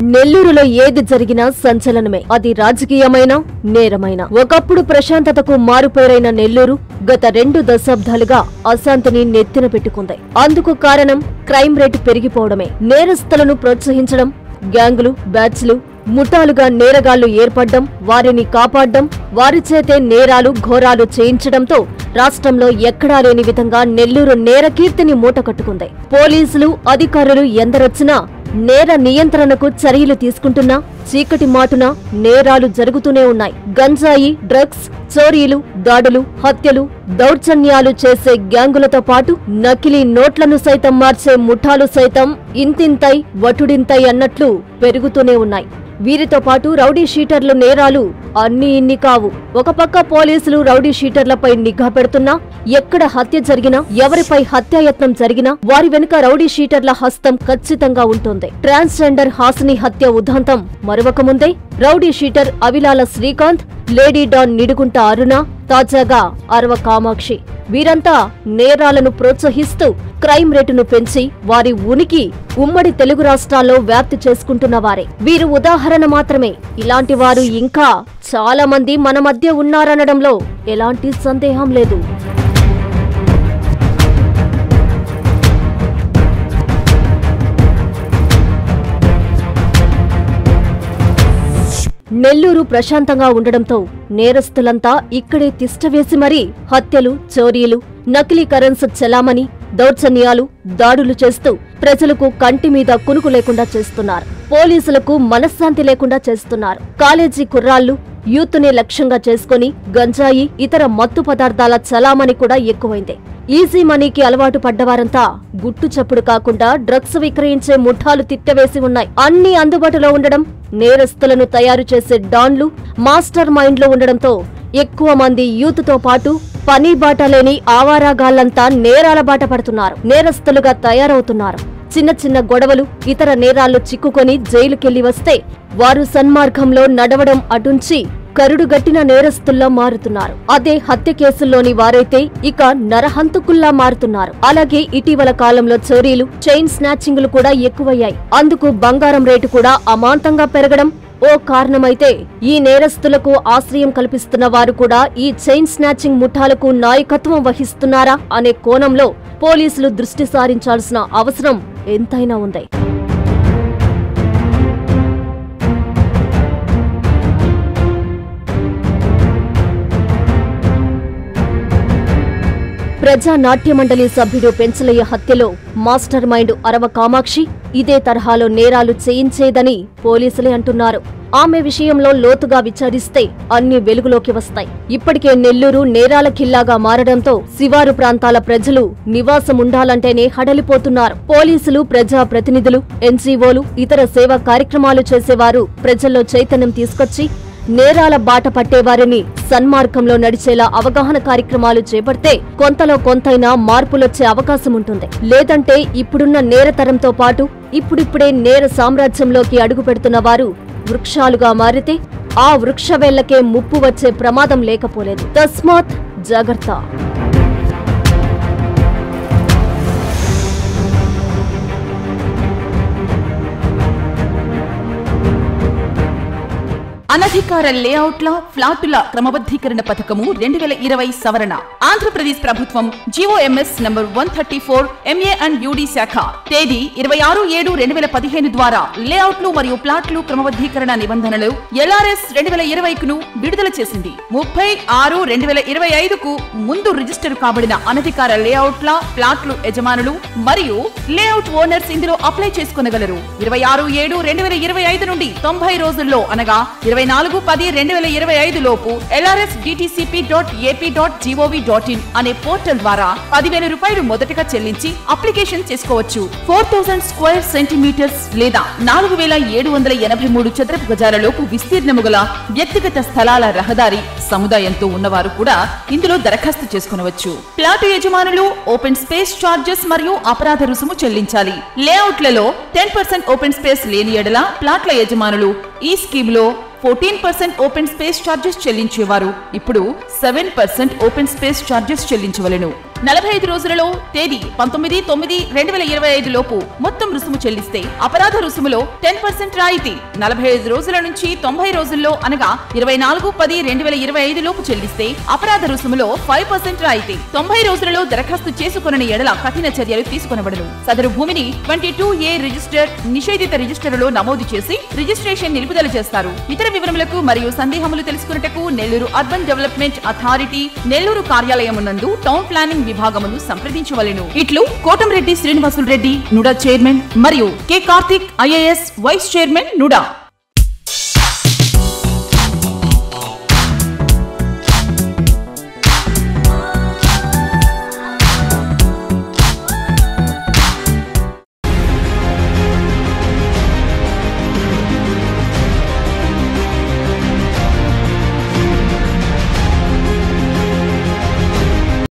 నెల్లూరులో ఏది జరిగినా సంచలనమే. అది రాజకీయమైన, నేరమైన. ఒకప్పుడు ప్రశాంతతకు మారుపేరైన నెల్లూరు గత 2 దశాబ్దాలుగా అశాంతిని నెత్తిన పెట్టుకుంది. అందుకు కారణం క్రైమ్ రేటు పెరిగిపోవడమే. నేరస్తులను ప్రోత్సహించడం, గ్యాంగులు, బ్యాచ్లు, ముఠాలుగా నేరగాళ్లు ఏర్పడ్డం, వారిని కాపాడ్డం, వారి చేతే నేరాలు, ఘోరాలు చేయించడంతో రాష్ట్రంలో ఎక్కడా లేని విధంగా నెల్లూరు నేరకీర్తిని మూటకట్టుకుంది. పోలీసులు, అధికారులు ఎందరొచ్చినా నేర నియంత్రణకు చర్యలు తీసుకుంటున్నా చీకటి మాటున నేరాలు జరుగుతూనే ఉన్నాయి. గంజాయి, డ్రగ్స్, చోరీలు, దాడులు, హత్యలు, దౌర్జన్యాలు చేసే గ్యాంగులతో పాటు నకిలీ నోట్లను సైతం మార్చే ముఠాలు సైతం ఇంతింతై వటుడింతై అన్నట్లు పెరుగుతూనే ఉన్నాయి. వీరితో పాటు రౌడీ షీటర్లు నేరాలు అన్ని ఇన్ని కావు. ఒక పక్క పోలీసులు రౌడీ షీటర్లపై నిఘా పెడుతున్నా, ఎక్కడ హత్య జరిగినా, ఎవరిపై హత్యాయత్నం జరిగినా వారి వెనుక రౌడీ షీటర్ల హస్తం ఖచ్చితంగా ఉంటుంది. ట్రాన్స్జెండర్ హాసిని హత్య ఉదంతం మరొకముందే rowdy sheeter Avilala Srikanth, lady don Nidugunta Aruna, తాజాగా అరవ కామాక్షి, వీరంతా నేరాలను ప్రోత్సహిస్తూ క్రైమ్ రేటును పెంచి వారి ఉనికి ఉమ్మడి తెలుగు రాష్ట్రాల్లో వ్యాప్తి చేసుకుంటున్న వారే. వీరు ఉదాహరణ మాత్రమే. ఇలాంటి వారు ఇంకా చాలా మంది మన మధ్య ఉన్నారనడంలో ఎలాంటి సందేహం లేదు. నెల్లూరు ప్రశాంతంగా ఉండడంతో నేరస్తులంతా ఇక్కడే తిష్టవేసి మరీ హత్యలు, చోరీలు, నకిలీ కరెన్సీ చెలామణి, దౌర్జన్యాలు, దాడులు చేస్తూ ప్రజలకు కంటి మీద కునుకు లేకుండా చేస్తున్నారు. పోలీసులకు మనశ్శాంతి లేకుండా చేస్తున్నారు. కాలేజీ కుర్రాళ్లు, యూత్నే లక్ష్యంగా చేసుకుని గంజాయి, ఇతర మత్తు పదార్థాల చలామణి కూడా ఎక్కువైంది. ఈజీ మనీకి అలవాటు పడ్డవారంతా గుట్టు చప్పుడు కాకుండా డ్రగ్స్ విక్రయించే ముఠాలు తిట్టవేసి ఉన్నాయి. అన్ని అందుబాటులో ఉండడం, నేరస్తులను తయారు చేసే డాన్లు మాస్టర్ మైండ్లో ఉండడంతో ఎక్కువ మంది యూత్ తో పాటు పని బాట లేని ఆవారాగాళ్లంతా నేరాల బాట పడుతున్నారు, నేరస్తులుగా తయారవుతున్నారు. చిన్న చిన్న గొడవలు, ఇతర నేరాల్లో చిక్కుకొని జైలుకెళ్లి వస్తే వారు సన్మార్గంలో నడవడం అటుంచి కరుడుగట్టిన నేరస్తుల్లా మారుతున్నారు. అదే హత్య కేసుల్లోని వారైతే ఇక నరహంతకుల్లా మారుతున్నారు. అలాగే ఇటీవల కాలంలో చోరీలు, చైన్ స్నాచింగ్లు కూడా ఎక్కువయ్యాయి. అందుకు బంగారం రేటు కూడా అమాంతంగా పెరగడం ఓ కారణమైతే, ఈ నేరస్తులకు ఆశ్రయం కల్పిస్తున్న వారు కూడా ఈ చైన్ స్నాచింగ్ ముఠాలకు నాయకత్వం వహిస్తున్నారా అనే కోణంలో పోలీసులు దృష్టి సారించాల్సిన అవసరం ఎంతైనా ఉంది. ప్రజా నాట్య మండలి సభ్యుడు పెంచలయ్య హత్యలో మాస్టర్ మైండ్ అరవ కామాక్షి ఇదే తరహాలో నేరాలు చేయించేదని పోలీసులే అంటున్నారు. ఆమె విషయంలో లోతుగా విచారిస్తే అన్ని వెలుగులోకి వస్తాయి. ఇప్పటికే నెల్లూరు నేరాల కిల్లాగా మారడంతో శివారు ప్రాంతాల ప్రజలు నివాసముండాలంటేనే హడలిపోతున్నారు. పోలీసులు, ప్రజా ప్రతినిధులు, ఎన్జీఓలు, ఇతర సేవా కార్యక్రమాలు చేసేవారు ప్రజల్లో చైతన్యం తీసుకొచ్చి నేరాల బాట పట్టేవారిని సన్మార్గంలో నడిచేలా అవగాహన కార్యక్రమాలు చేపడితే కొంతలో కొంతైనా మార్పులొచ్చే అవకాశం ఉంటుంది. లేదంటే ఇప్పుడున్న నేరతరంతో పాటు ఇప్పుడిప్పుడే నేర సామ్రాజ్యంలోకి అడుగు పెడుతున్న వారు వృక్షాలుగా మారితే ఆ వృక్షవేళ్లకే ముప్పు వచ్చే ప్రమాదం లేకపోలేదు. తస్మాత్ జాగ్రత్త. అనధికార లేఅవుట్ల, ఫ్లాటుల క్రమబద్ధీకరణ పథకము 2020 సవరణ. ఆంధ్రప్రదేశ్ ప్రభుత్వం GOMS number 134 MA and UD శాఖ తేదీ 26/7/2015 ద్వారా లేఅవుట్లు మరియు ప్లాట్లు క్రమబద్ధీకరణ నిబంధనలు LRS 2020 ను విడుదల చేసింది. 30/6/2025 కు ముందు రిజిస్టర్ కాబడిన అనధికార లేఅవుట్ల, ప్లాట్లు యజమానులు మరియు లేఅవుట్ ఓనర్స్ ఇందులో అప్లై చేసుకొనగలరు. 26/7/2025 నుండి 90 రోజుల్లో అనగా 24/10/2025 లోపు lrsdtcp.ap.gov.in అనే పోర్టల్ ద్వారా 10,000 రూపాయలు మొదటగా చెల్లించి అప్లికేషన్ చేసుకోవచ్చు. 4000 స్క్వేర్ సెంటీమీటర్స్ లేదా 4783 చదరపు గజాల లోపు విస్తీర్ణము గల వ్యక్తిగత స్థలాల రహదారి సముదాయంతో ఉన్నవారు కూడా ఇందులో దరఖాస్తు చేసుకునవచ్చు. ప్లాటు యజమానులు ఓపెన్ స్పేస్ చార్జెస్ మరియు అపరాధ రుసుము చెల్లించాలి. లేఅవుట్లలో 10% ఓపెన్ స్పేస్ లేని ఎడల ప్లాట్ల యజమానులు ఈ స్కీమ్ లో 14% ఓపెన్ స్పేస్ చార్జెస్ చెల్లించేవారు ఇప్పుడు 7% ఓపెన్ స్పేస్ చార్జెస్ చెల్లించవలెను. 45 రోజులలో తేదీ 19/9/2025 లోపు మొత్తం రుసుము చెల్లిస్తే అపరాధ రుసుములో 10% రాయితీ. 45 రోజుల నుంచి 90 రోజుల్లో అనగా 24/10/2025 లోపు చెల్లిస్తే అపరాధ రుసుములో 5% రాయితీ. 90 రోజులలో దరఖాస్తు చేసుకొనని ఎడల కఠిన చర్యలు తీసుకొనబడును. సదరు భూమిని 22A రిజిస్టర్ నిషేధిత రిజిస్టరులో నమోదు చేసి రిజిస్ట్రేషన్ నిలుపుదల చేస్తారు. ఇతర వివరములకు మరియు సందేహములు తెలుసుకున్నటకు Nellore urban development authority Nellore కార్యాలయమునందు టౌన్ ప్లానింగ్ విభాగమును సంప్రదించవలెను. ఇట్లు కోటంరెడ్డి శ్రీనివాసులు రెడ్డి నుడా చైర్మన్ మరియు K Karthik IAS vice chairman NUDA.